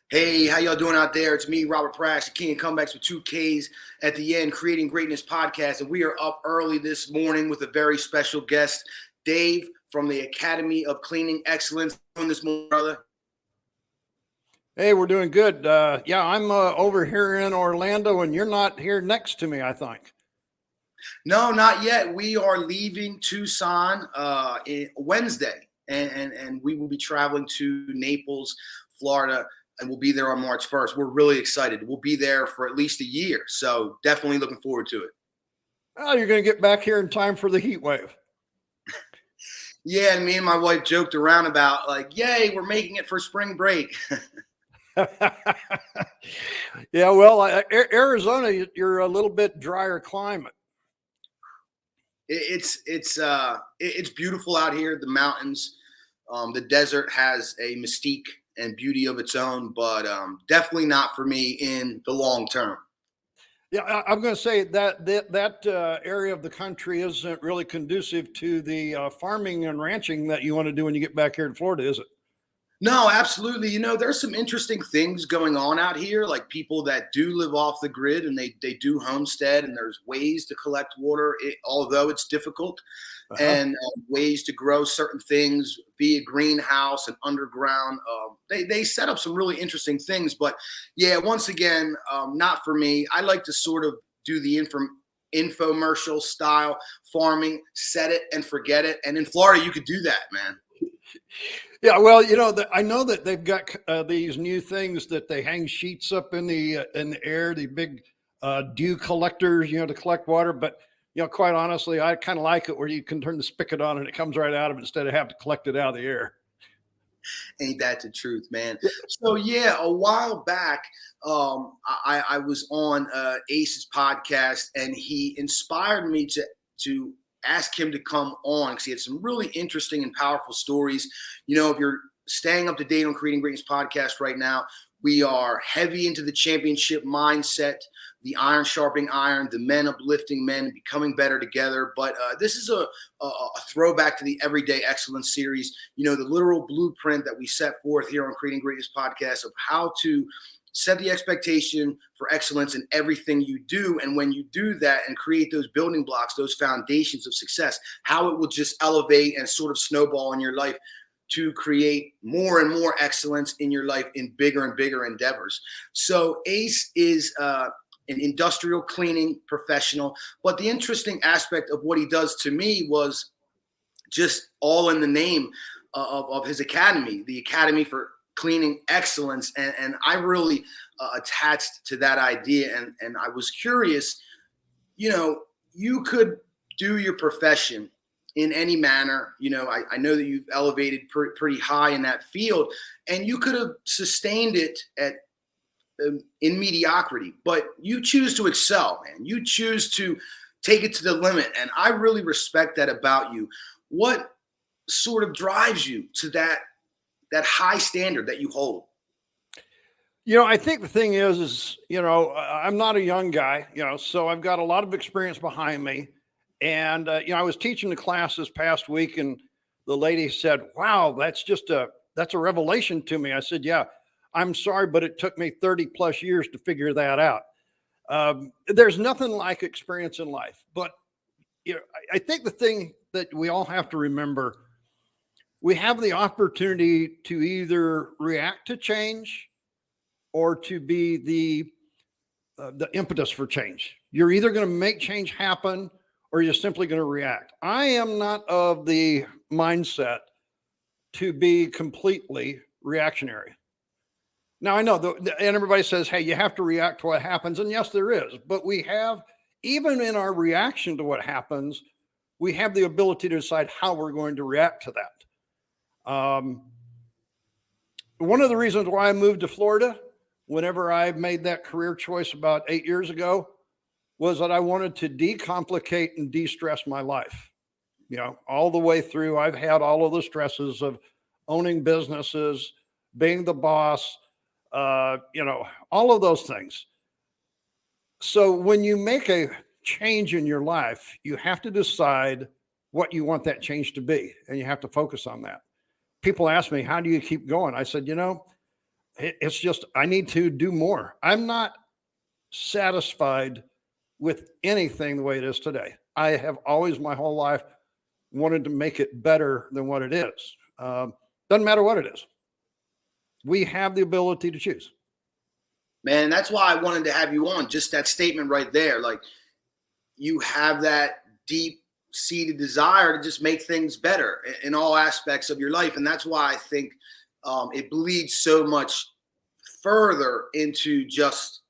Hey, how y'all doing out there? It's me, Robert Prash, the King of Comebacks with two Ks at the end, Creating Greatness podcast. And we are up early this morning with a very special guest, Dave from the Academy of Cleaning Excellence. On this morning, brother. Hey, we're doing good. I'm over here in Orlando, and you're not here next to me, I think. No, not yet. We are leaving Tucson Wednesday, and we will be traveling to Naples, Florida, and we'll be there on March 1st. We're really excited. We'll be there for at least a year, so definitely looking forward to it. Oh, you're going to get back here in time for the heat wave. Yeah, and me and my wife joked around about like, yay, we're making it for spring break. Yeah, well, Arizona, you're a little bit drier climate. It's beautiful out here. The mountains, the desert has a mystique and beauty of its own, but definitely not for me in the long term. Yeah, I'm going to say that area of the country isn't really conducive to the farming and ranching that you want to do when you get back here to Florida, is it? No, absolutely. There's some interesting things going on out here, like people that do live off the grid and they do homestead, and there's ways to collect water, although it's difficult, and ways to grow certain things via greenhouse and underground. They set up some really interesting things, but yeah, once again, not for me. I like to sort of do the infomercial style farming, set it and forget it. And in Florida, you could do that, man. Yeah, well, I know that they've got these new things that they hang sheets up in the air, the big dew collectors, to collect water. But quite honestly, I kind of like it where you can turn the spigot on and it comes right out of it instead of having to collect it out of the air. Ain't that the truth, man? So yeah, a while back, I was on Ace's podcast, and he inspired me to ask him to come on because he had some really interesting and powerful stories. If you're staying up to date on Creating Greatness podcast right now, we are heavy into the championship mindset, the iron sharpening iron, the men uplifting men, becoming better together. But this is a throwback to the Everyday Excellence series, the literal blueprint that we set forth here on Creating Greatness podcast of how to set the expectation for excellence in everything you do. And when you do that and create those building blocks, those foundations of success, how it will just elevate and sort of snowball in your life to create more and more excellence in your life in bigger and bigger endeavors. So Ace is an industrial cleaning professional. But the interesting aspect of what he does to me was just all in the name of his academy, the Academy for Cleaning Excellence. And I really attached to that idea. And I was curious, you could do your profession in any manner. I know that you've elevated pretty high in that field, and you could have sustained it in mediocrity, but you choose to excel, man. You choose to take it to the limit. And I really respect that about you. What sort of drives you to that high standard that you hold? I think the thing is, I'm not a young guy, so I've got a lot of experience behind me. And, I was teaching the class this past week, and the lady said, wow, that's a revelation to me. I said, yeah, I'm sorry, but it took me 30 plus years to figure that out. There's nothing like experience in life, but I think the thing that we all have to remember, we have the opportunity to either react to change or to be the impetus for change. You're either going to make change happen or you're simply going to react. I am not of the mindset to be completely reactionary. Now, I know, and everybody says, hey, you have to react to what happens. And yes, there is. But we have, even in our reaction to what happens, we have the ability to decide how we're going to react to that. One of the reasons why I moved to Florida, whenever I made that career choice about 8 years ago, was that I wanted to decomplicate and de-stress my life. All the way through, I've had all of the stresses of owning businesses, being the boss, all of those things. So when you make a change in your life, you have to decide what you want that change to be, and you have to focus on that. People ask me, how do you keep going? I said, It's just, I need to do more. I'm not satisfied with anything the way it is today. I have always, my whole life, wanted to make it better than what it is. Doesn't matter what it is. We have the ability to choose. Man, that's why I wanted to have you on. Just that statement right there. Like, you have that deep seated desire to just make things better in all aspects of your life. And that's why I think it bleeds so much further into just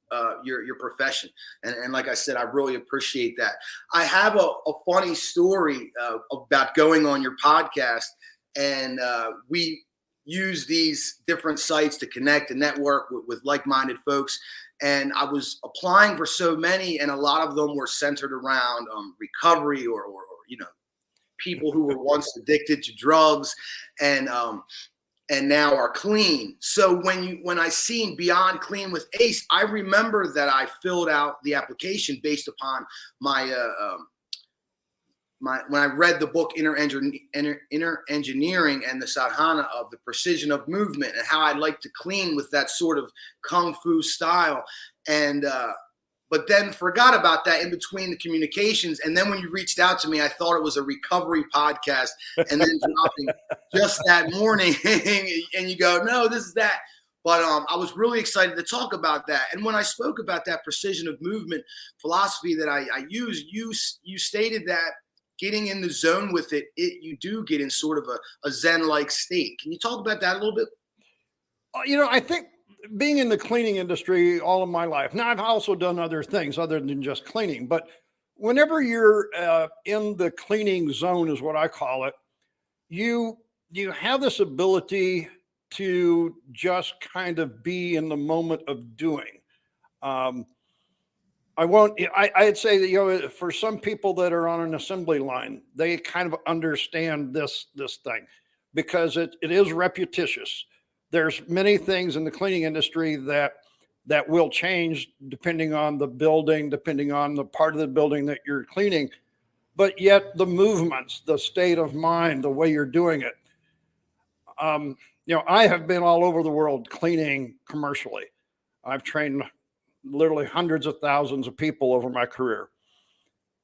your profession. And like I said, I really appreciate that. I have a funny story about going on your podcast, and we use these different sites to connect and network with like-minded folks. And I was applying for so many, and a lot of them were centered around recovery or people who were once addicted to drugs, and now are clean. So when I seen Beyond Clean with Ace, I remember that I filled out the application based upon my when I read the book Inner Engineering and the sadhana of the precision of movement, and how I'd like to clean with that sort of kung fu style. And but then forgot about that in between the communications. And then when you reached out to me, I thought it was a recovery podcast, and then dropping just that morning, and you go, no, this is that. But I was really excited to talk about that. And when I spoke about that precision of movement philosophy that I use, you stated that getting in the zone with it, you do get in sort of a Zen-like state. Can you talk about that a little bit? I think being in the cleaning industry all of my life. Now, I've also done other things other than just cleaning, but whenever you're in the cleaning zone, is what I call it, you have this ability to just kind of be in the moment of doing. I'd say that, for some people that are on an assembly line, they kind of understand this thing, because it is repetitious. There's many things in the cleaning industry that will change depending on the building, depending on the part of the building that you're cleaning, but yet the movements, the state of mind, the way you're doing it. I have been all over the world cleaning commercially. I've trained literally hundreds of thousands of people over my career.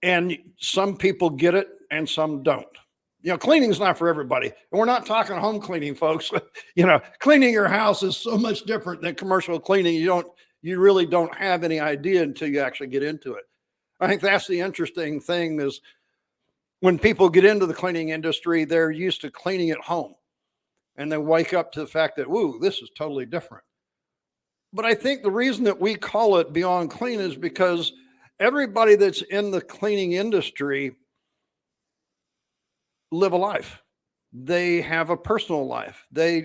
And some people get it and some don't. Cleaning is not for everybody. And we're not talking home cleaning, folks. Cleaning your house is so much different than commercial cleaning. You really don't have any idea until you actually get into it. I think that's the interesting thing, is when people get into the cleaning industry, they're used to cleaning at home, and they wake up to the fact that, woo, this is totally different. But I think the reason that we call it Beyond Clean is because everybody that's in the cleaning industry live a life. They have a personal life. They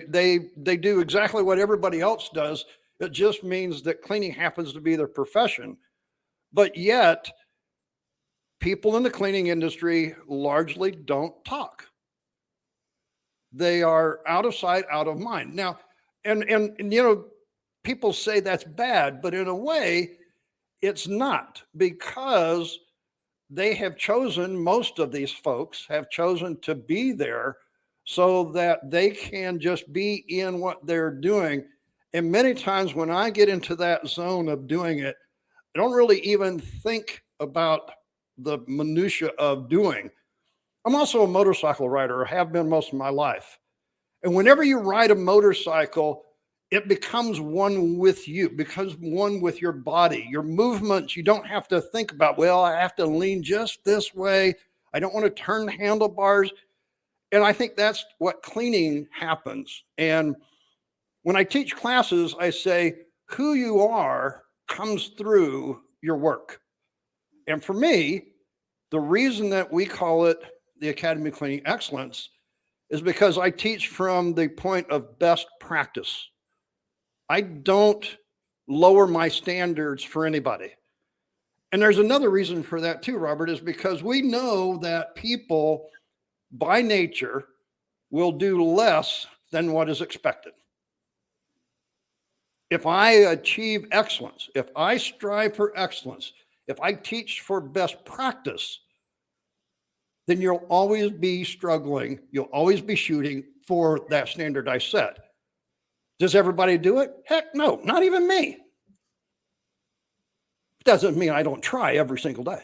do exactly what everybody else does. It just means that cleaning happens to be their profession. But yet, people in the cleaning industry largely don't talk. They are out of sight, out of mind. Now, and people say that's bad, but in a way, it's not, because most of these folks have chosen to be there so that they can just be in what they're doing. And many times when I get into that zone of doing it, I don't really even think about the minutia of doing. I'm also a motorcycle rider, or have been most of my life. And whenever you ride a motorcycle, it becomes one with you, becomes one with your body, your movements. You don't have to think about, well, I have to lean just this way. I don't want to turn handlebars. And I think that's what cleaning happens. And when I teach classes, I say, who you are comes through your work. And for me, the reason that we call it the Academy of Cleaning Excellence is because I teach from the point of best practice. I don't lower my standards for anybody. And there's another reason for that too, Robert, is because we know that people by nature will do less than what is expected. If I achieve excellence, if I strive for excellence, if I teach for best practice, then you'll always be struggling. You'll always be shooting for that standard I set. Does everybody do it? Heck no, not even me. Doesn't mean I don't try every single day.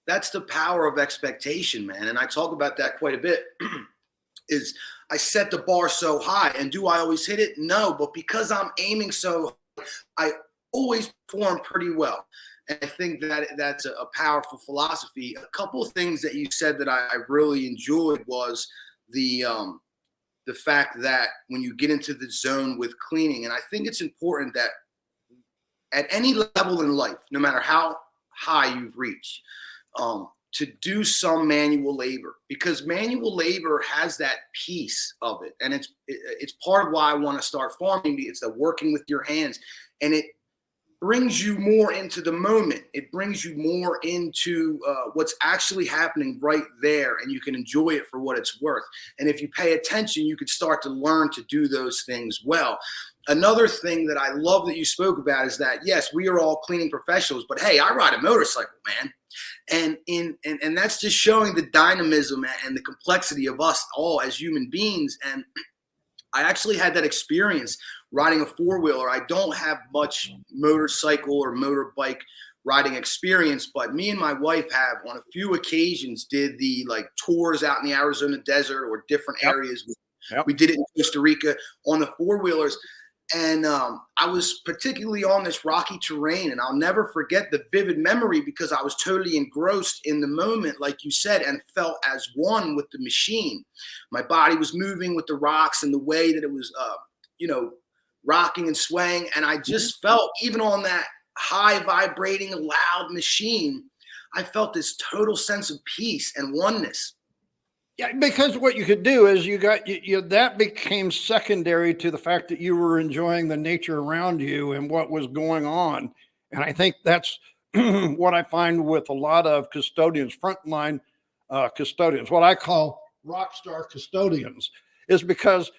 That's the power of expectation, man. And I talk about that quite a bit. Is I set the bar so high, and do I always hit it? No, but because I'm aiming so high, I always perform pretty well. And I think that that's a powerful philosophy. A couple of things that you said that I really enjoyed was the fact that when you get into the zone with cleaning, and I think it's important that at any level in life, no matter how high you've reached, to do some manual labor, because manual labor has that piece of it, and it's part of why I want to start farming. It's the working with your hands, and it brings you more into the moment. It brings you more into what's actually happening right there, and you can enjoy it for what it's worth. And if you pay attention, you can start to learn to do those things well. Another thing that I love that you spoke about is that, yes, we are all cleaning professionals, but hey, I ride a motorcycle, man. And that's just showing the dynamism and the complexity of us all as human beings. And I actually had that experience riding a four-wheeler. I don't have much motorcycle or motorbike riding experience, but me and my wife have on a few occasions did the like tours out in the Arizona desert or different areas. Yep. We did it in Costa Rica on the four-wheelers. And I was particularly on this rocky terrain, and I'll never forget the vivid memory because I was totally engrossed in the moment, like you said, and felt as one with the machine. My body was moving with the rocks and the way that it was, rocking and swaying. And I just felt, even on that high vibrating, loud machine, I felt this total sense of peace and oneness. Yeah, because what you could do is that became secondary to the fact that you were enjoying the nature around you and what was going on. And I think that's what I find with a lot of custodians, frontline custodians, what I call rock star custodians, is because,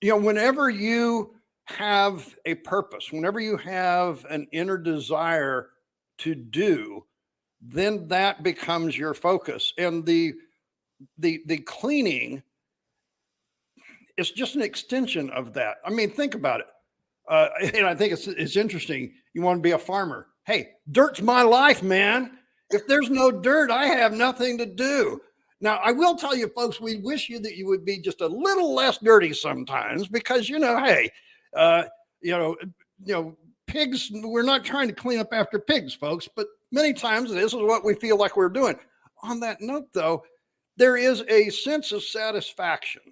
whenever you have a purpose, whenever you have an inner desire to do, then that becomes your focus. And the cleaning is just an extension of that. I mean, think about it. And I think it's interesting. You want to be a farmer. Hey, dirt's my life, man. If there's no dirt, I have nothing to do. Now, I will tell you, folks, we wish you that you would be just a little less dirty sometimes, because, hey, pigs, we're not trying to clean up after pigs, folks, but many times this is what we feel like we're doing. On that note, though, there is a sense of satisfaction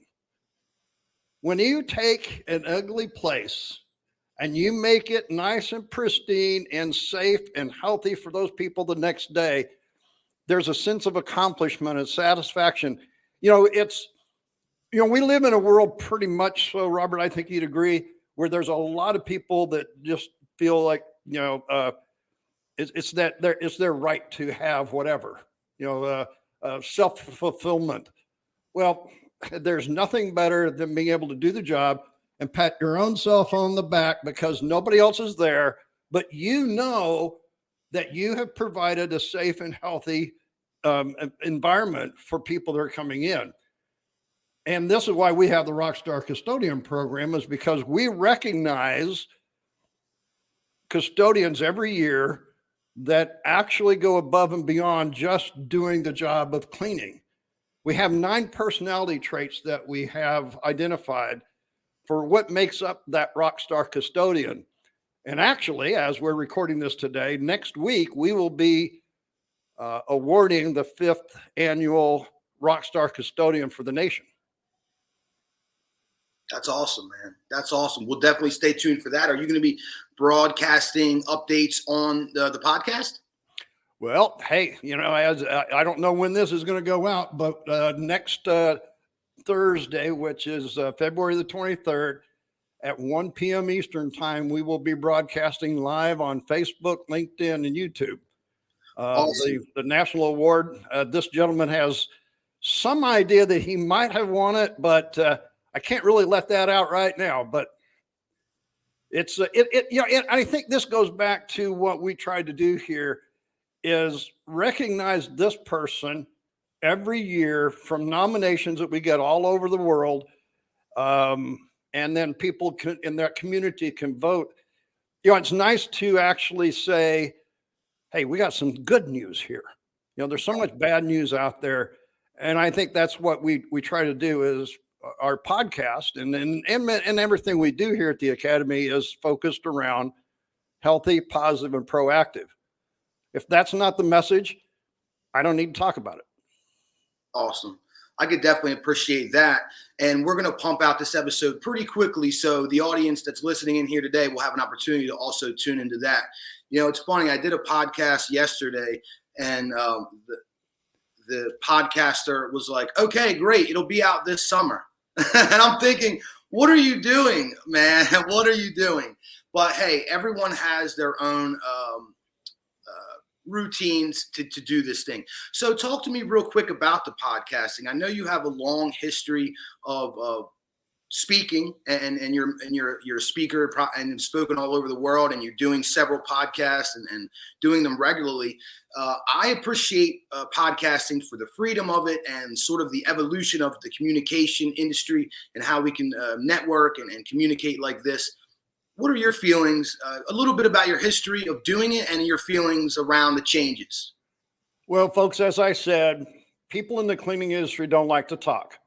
when you take an ugly place and you make it nice and pristine and safe and healthy for those people the next day. There's a sense of accomplishment and satisfaction. We live in a world pretty much so, Robert, I think you'd agree, where there's a lot of people that just feel like, it's their right to have whatever, self-fulfillment. Well, there's nothing better than being able to do the job and pat your own self on the back because nobody else is there, but you know that you have provided a safe and healthy environment for people that are coming in. And this is why we have the Rockstar Custodian program, is because we recognize custodians every year that actually go above and beyond just doing the job of cleaning. We have 9 personality traits that we have identified for what makes up that rockstar custodian. And actually, as we're recording this today, next week, we will be awarding the 5th annual Rockstar Custodian for the nation. That's awesome, man. That's awesome. We'll definitely stay tuned for that. Are you going to be broadcasting updates on the podcast? Well, hey, as I don't know when this is going to go out, but next Thursday, which is February the 23rd at 1 p.m. Eastern time, we will be broadcasting live on Facebook, LinkedIn, and YouTube. Awesome. The national award. This gentleman has some idea that he might have won it, but I can't really let that out right now. But it's I think this goes back to what we tried to do here, is recognize this person every year from nominations that we get all over the world. and then people in that community can vote. It's nice to actually say, hey, we got some good news here. There's so much bad news out there. And I think that's what we try to do is our podcast and everything we do here at the Academy is focused around healthy, positive, and proactive. If that's not the message, I don't need to talk about it. Awesome. I could definitely appreciate that. And we're going to pump out this episode pretty quickly, so the audience that's listening in here today will have an opportunity to also tune into that. It's funny. I did a podcast yesterday, and the podcaster was like, okay, great, it'll be out this summer. And I'm thinking, what are you doing, man? What are you doing? But hey, everyone has their own routines to do this thing. So talk to me real quick about the podcasting. I know you have a long history of speaking, and you're a speaker and have spoken all over the world, and you're doing several podcasts and doing them regularly. I appreciate podcasting for the freedom of it and sort of the evolution of the communication industry and how we can network and communicate like this. What are your feelings, a little bit about your history of doing it and your feelings around the changes? Well, folks, as I said, people in the cleaning industry don't like to talk.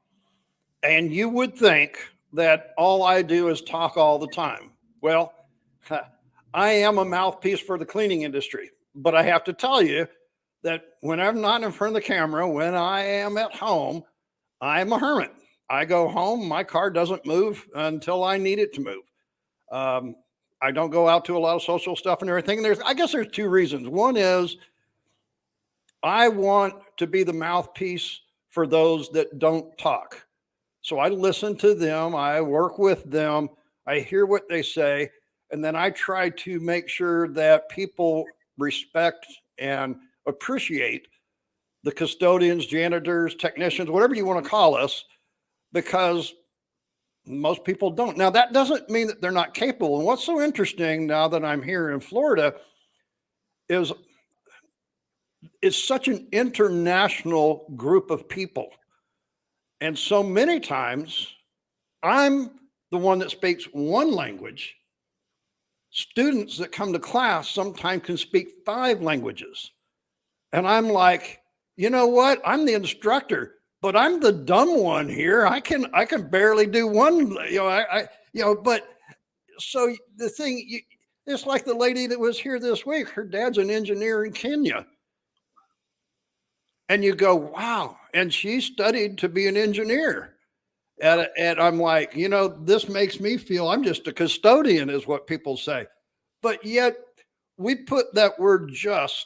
And you would think that all I do is talk all the time. Well, I am a mouthpiece for the cleaning industry, but I have to tell you that when I'm not in front of the camera, when I am at home, I'm a hermit. I go home, my car doesn't move until I need it to move. I don't go out to a lot of social stuff and everything. And I guess there's two reasons. One is I want to be the mouthpiece for those that don't talk. So I listen to them, I work with them, I hear what they say, and then I try to make sure that people respect and appreciate the custodians, janitors, technicians, whatever you want to call us, because most people don't. Now, that doesn't mean that they're not capable. And what's so interesting now that I'm here in Florida is it's such an international group of people. And so many times I'm the one that speaks one language. Students that come to class sometimes can speak 5 languages. And I'm like, you know what? I'm the instructor, but I'm the dumb one here. I can barely do one, but so the thing, it's like the lady that was here this week, her dad's an engineer in Kenya. And you go, wow. And she studied to be an engineer. And I'm like, this makes me feel I'm just a custodian is what people say. But yet we put that word just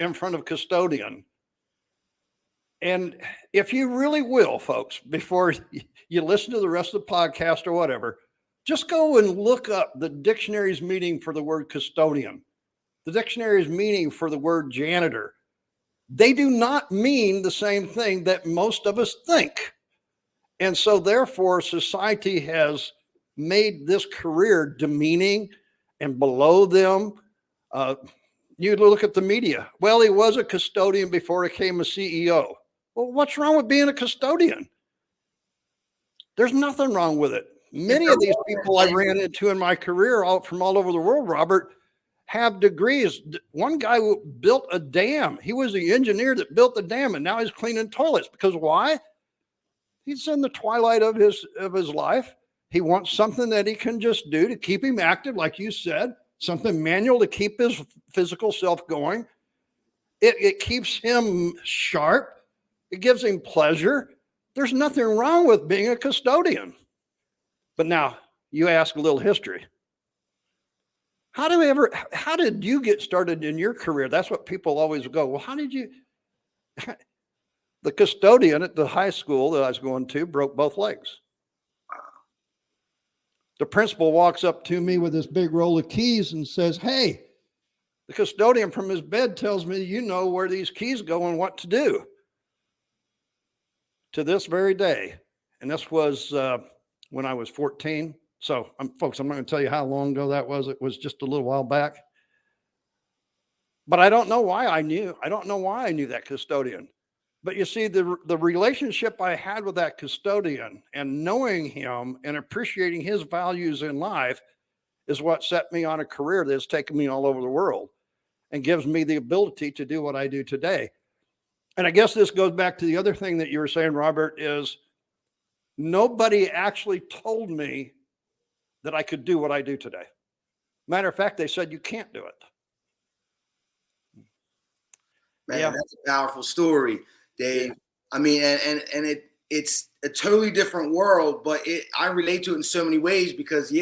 in front of custodian. And if you really will, folks, before you listen to the rest of the podcast or whatever, just go and look up the dictionary's meaning for the word custodian, the dictionary's meaning for the word janitor. They do not mean the same thing that most of us think. And so therefore, society has made this career demeaning and below them. You look at the media. Well, he was a custodian before he became a CEO. Well, what's wrong with being a custodian? There's nothing wrong with it. Many of these people I ran into in my career from all over the world, Robert, have degrees. One guy who built a dam. He was the engineer that built the dam, and now he's cleaning toilets. Because why? He's in the twilight of his life. He wants something that he can just do to keep him active, like you said, something manual to keep his physical self going. It keeps him sharp. It gives him pleasure. There's nothing wrong with being a custodian. But now you ask a little history. How did you get started in your career? That's what people always go, well, how did you? The custodian at the high school that I was going to broke both legs. The principal walks up to me with this big roll of keys and says, hey, the custodian from his bed tells me you know where these keys go and what to do. To this very day. And this was when I was 14. So, folks, I'm not going to tell you how long ago that was. It was just a little while back. But I don't know why I knew. I don't know why I knew that custodian. But you see, the relationship I had with that custodian and knowing him and appreciating his values in life is what set me on a career that's taken me all over the world and gives me the ability to do what I do today. And I guess this goes back to the other thing that you were saying, Robert, is nobody actually told me that I could do what I do today. Matter of fact, they said you can't do it. Man, Yeah. that's a powerful story, Dave. Yeah. I mean, and it's a totally different world, but I relate to it in so many ways because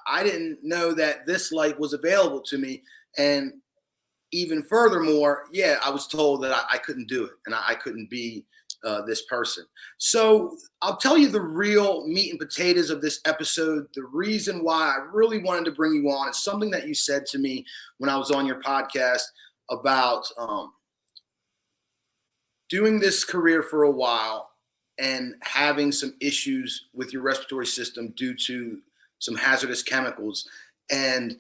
I didn't know that this life was available to me. And even furthermore, I was told that I couldn't do it and I couldn't be this person. So I'll tell you the real meat and potatoes of this episode. The reason why I really wanted to bring you on is something that you said to me when I was on your podcast about doing this career for a while and having some issues with your respiratory system due to some hazardous chemicals. And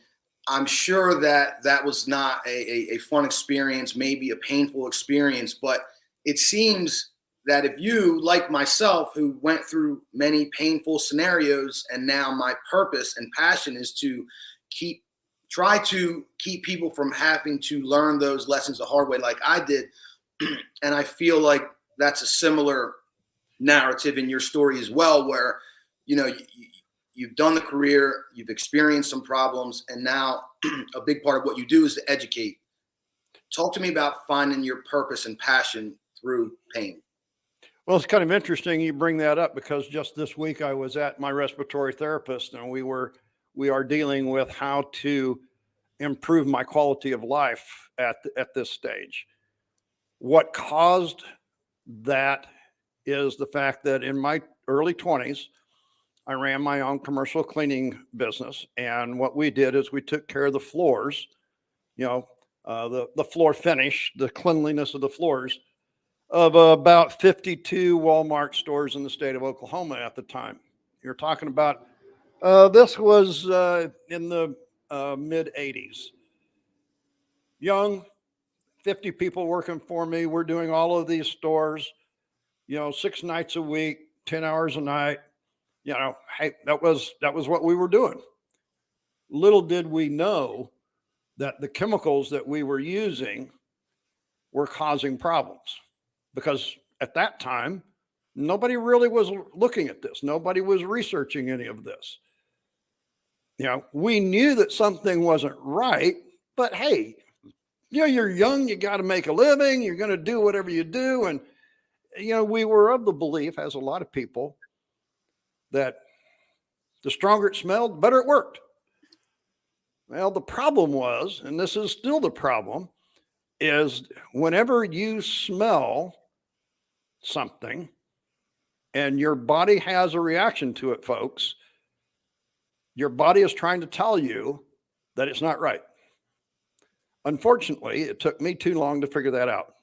I'm sure that that was not a fun experience, maybe a painful experience, but it seems that if you, like myself, who went through many painful scenarios, and now my purpose and passion is to try to keep people from having to learn those lessons the hard way like I did. And I feel like that's a similar narrative in your story as well, where, you've done the career, you've experienced some problems, and now a big part of what you do is to educate. Talk to me about finding your purpose and passion through pain. Well, it's kind of interesting you bring that up because just this week I was at my respiratory therapist and we are dealing with how to improve my quality of life at this stage. What caused that is the fact that in my early 20s, I ran my own commercial cleaning business. And what we did is we took care of the floors, the floor finish, the cleanliness of the floors of about 52 Walmart stores in the state of Oklahoma at the time. You're talking about, this was in the mid 80s. Young, 50 people working for me. We're doing all of these stores, 6 nights a week, 10 hours a night. Hey, that was what we were doing. Little did we know that the chemicals that we were using were causing problems, because at that time, nobody really was looking at this. Nobody was researching any of this. We knew that something wasn't right, but hey, you're young, you got to make a living, you're going to do whatever you do. And, we were of the belief, as a lot of people, that the stronger it smelled, the better it worked. Well, the problem was, and this is still the problem, is whenever you smell something and your body has a reaction to it, folks, your body is trying to tell you that it's not right. Unfortunately, it took me too long to figure that out.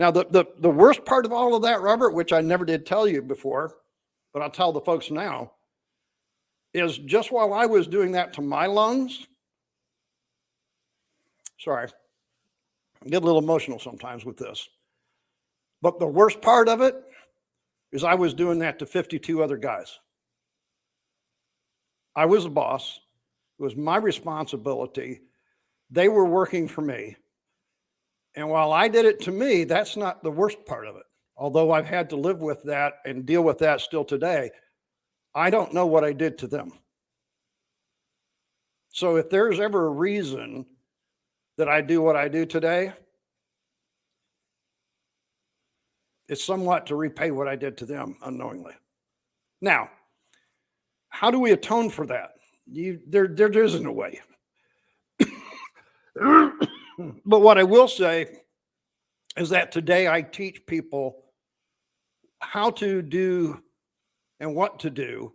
Now, the worst part of all of that, Robert, which I never did tell you before, but I'll tell the folks now, is just while I was doing that to my lungs, sorry, I get a little emotional sometimes with this, but the worst part of it is I was doing that to 52 other guys. I was a boss. It was my responsibility. They were working for me. And while I did it to me, that's not the worst part of it. Although I've had to live with that and deal with that still today, I don't know what I did to them. So if there's ever a reason that I do what I do today, it's somewhat to repay what I did to them unknowingly. Now, how do we atone for that? There isn't a way. But what I will say is that today I teach people how to do and what to do.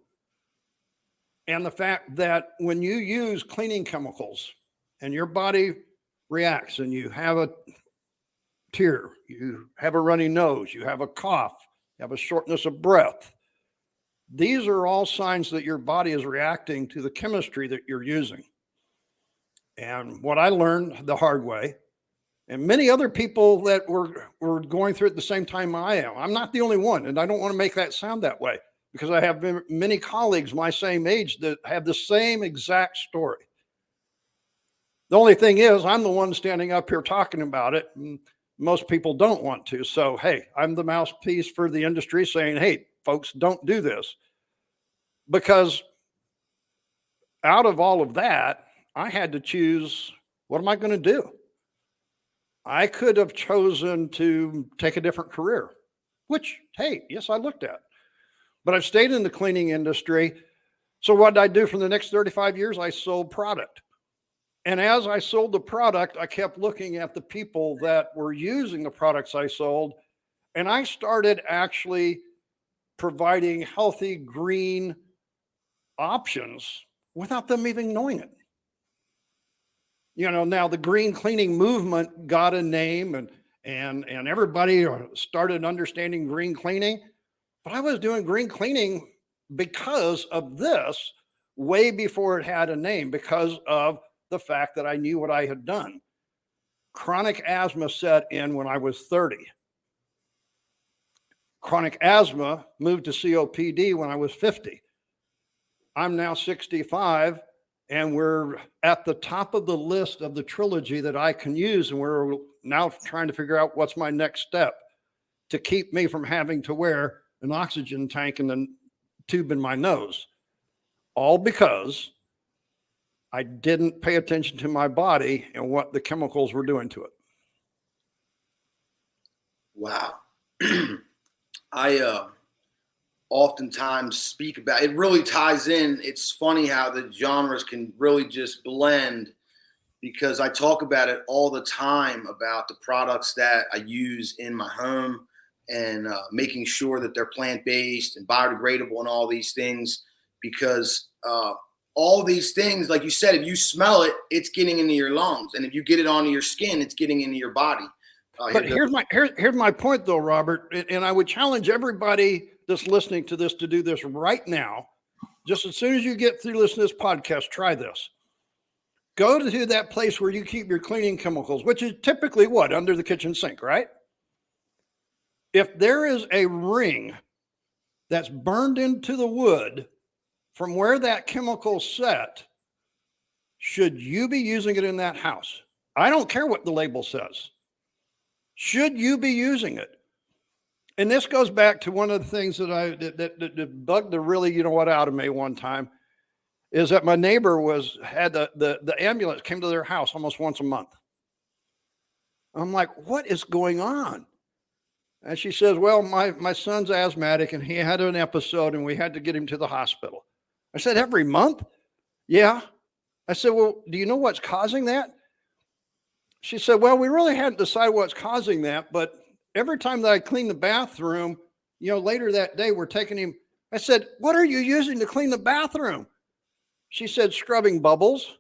And the fact that when you use cleaning chemicals and your body reacts and you have a tear, you have a runny nose, you have a cough, you have a shortness of breath, these are all signs that your body is reacting to the chemistry that you're using. And what I learned the hard way and many other people that were going through it at the same time I am. I'm not the only one, and I don't want to make that sound that way, because I have many colleagues my same age that have the same exact story. The only thing is, I'm the one standing up here talking about it, and most people don't want to. So, hey, I'm the mouthpiece for the industry saying, hey, folks, don't do this. Because out of all of that, I had to choose, what am I going to do? I could have chosen to take a different career, which, hey, yes, I looked at. But I've stayed in the cleaning industry. So what did I do for the next 35 years? I sold product. And as I sold the product, I kept looking at the people that were using the products I sold. And I started actually providing healthy green options without them even knowing it. You know, now the green cleaning movement got a name, and everybody started understanding green cleaning. But I was doing green cleaning because of this way before it had a name, because of the fact that I knew what I had done. Chronic asthma set in when I was 30. Chronic asthma moved to COPD when I was 50. I'm now 65, and we're at the top of the list of the trilogy that I can use. And we're now trying to figure out what's my next step to keep me from having to wear an oxygen tank and the tube in my nose. All because I didn't pay attention to my body and what the chemicals were doing to it. Wow. I oftentimes speak about it. Really ties in. It's funny how the genres can really just blend, because I talk about it all the time about the products that I use in my home, and making sure that they're plant-based and biodegradable and all these things, because all these things, like you said, if you smell it, it's getting into your lungs, and if you get it onto your skin, it's getting into your body. But here's my point, though, Robert, and I would challenge everybody that's listening to this to do this right now. Just as soon as you get through listening to this podcast, try this. Go to that place where you keep your cleaning chemicals, which is typically what? Under the kitchen sink, right? If there is a ring that's burned into the wood from where that chemical set, should you be using it in that house? I don't care what the label says. Should you be using it? And this goes back to one of the things that bugged the really, out of me one time, is that my neighbor had the ambulance came to their house almost once a month. I'm like, what is going on? And she says, well, my son's asthmatic and he had an episode and we had to get him to the hospital. I said, every month? Yeah. I said, well, do you know what's causing that? She said, well, we really hadn't decided what's causing that, but every time that I clean the bathroom, later that day, we're taking him. I said, what are you using to clean the bathroom? She said, scrubbing bubbles.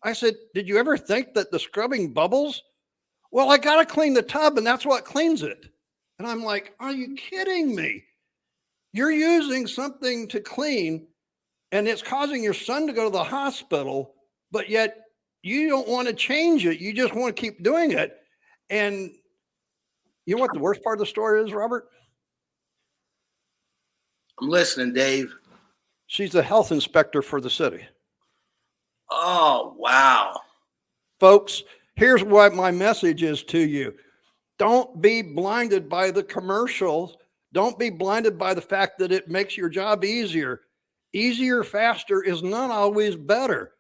I said, did you ever think that the scrubbing bubbles? Well, I got to clean the tub and that's what cleans it. And I'm like, are you kidding me? You're using something to clean and it's causing your son to go to the hospital, but yet you don't want to change it. You just want to keep doing it. And you know what the worst part of the story is, Robert? I'm listening, Dave. She's the health inspector for the city. Oh, wow. Folks, here's what my message is to you. Don't be blinded by the commercials. Don't be blinded by the fact that it makes your job easier. Easier, faster is not always better,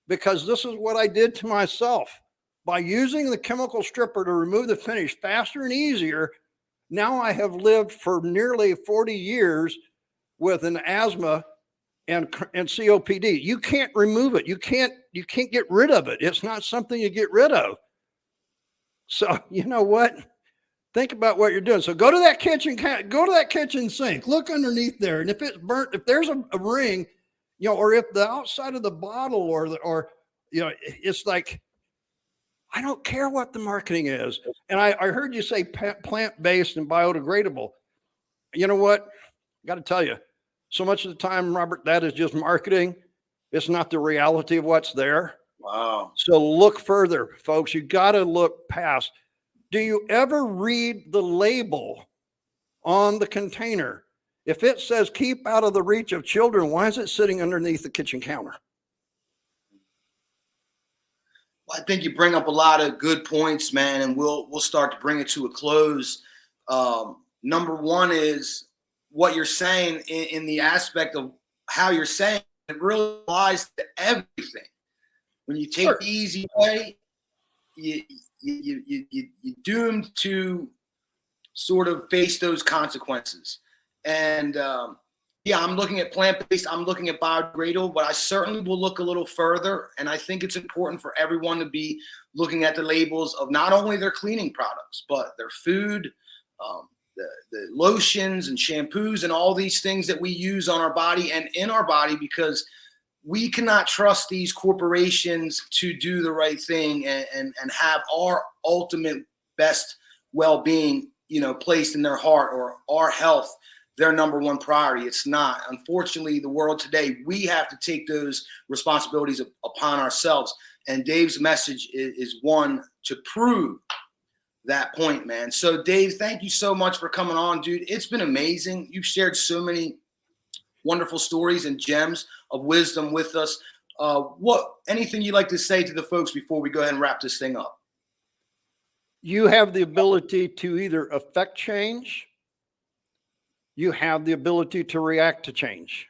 because this is what I did to myself. By using the chemical stripper to remove the finish faster and easier, now I have lived for nearly 40 years with an asthma and COPD. You can't remove it. You can't get rid of it. It's not something you get rid of. So you know what? Think about what you're doing. So go to that kitchen sink, look underneath there. And if it's burnt, if there's a ring, or if the outside of the bottle or it's like, I don't care what the marketing is. And I heard you say plant-based and biodegradable. You know what? I got to tell you, so much of the time, Robert, that is just marketing. It's not the reality of what's there. Wow. So look further, folks. You got to look past. Do you ever read the label on the container? If it says keep out of the reach of children, why is it sitting underneath the kitchen counter? Well, I think you bring up a lot of good points, man, and we'll start to bring it to a close. Number one is what you're saying in the aspect of how you're saying it really applies to everything. When you take the easy way, you're doomed to sort of face those consequences. And yeah, I'm looking at plant-based, I'm looking at biodegradable, but I certainly will look a little further. And I think it's important for everyone to be looking at the labels of not only their cleaning products, but their food, the lotions and shampoos and all these things that we use on our body and in our body, because we cannot trust these corporations to do the right thing and have our ultimate best well-being, placed in their heart, or our health their number one priority. It's not. Unfortunately, the world today, we have to take those responsibilities upon ourselves. And Dave's message is one to prove that point, man. So Dave, thank you so much for coming on, dude. It's been amazing. You've shared so many wonderful stories and gems of wisdom with us. Anything you'd like to say to the folks before we go ahead and wrap this thing up? You have the ability to either affect change, you have the ability to react to change.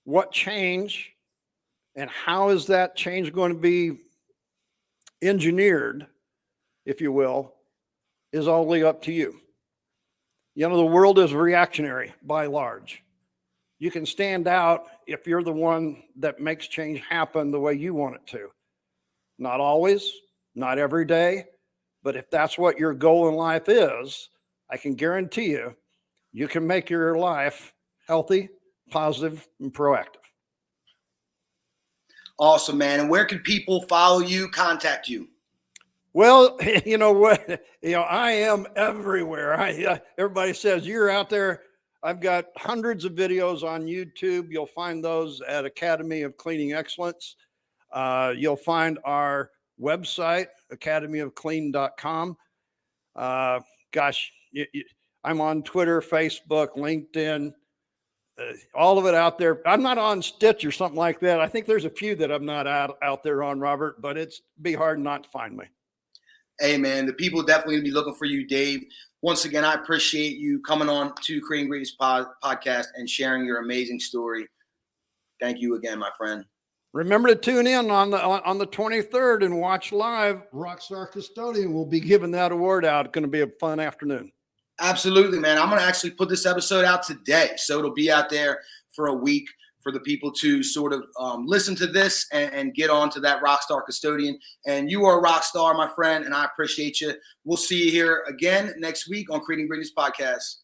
What change and how is that change going to be engineered, if you will, is only up to you. The world is reactionary by large. You can stand out if you're the one that makes change happen the way you want it to. Not always, not every day, but if that's what your goal in life is, I can guarantee you, you can make your life healthy, positive, and proactive. Awesome, man. And where can people follow you, contact you? Well, you know what? I am everywhere. Everybody says you're out there. I've got hundreds of videos on YouTube. You'll find those at Academy of Cleaning Excellence. You'll find our website, academyofclean.com. Gosh, I'm on Twitter, Facebook, LinkedIn, all of it out there. I'm not on Stitch or something like that. I think there's a few that I'm not out there on, Robert, but it's be hard not to find me. Hey, man, the people definitely going to be looking for you, Dave. Once again, I appreciate you coming on to Creating Greatness podcast and sharing your amazing story. Thank you again, my friend. Remember to tune in on the 23rd and watch live. Rockstar Custodian will be giving that award out. It's going to be a fun afternoon. Absolutely, man. I'm going to actually put this episode out today. So it'll be out there for a week for the people to sort of listen to this and get on to that Rockstar Custodian. And you are a rock star, my friend, and I appreciate you. We'll see you here again next week on Creating Greatness Podcast.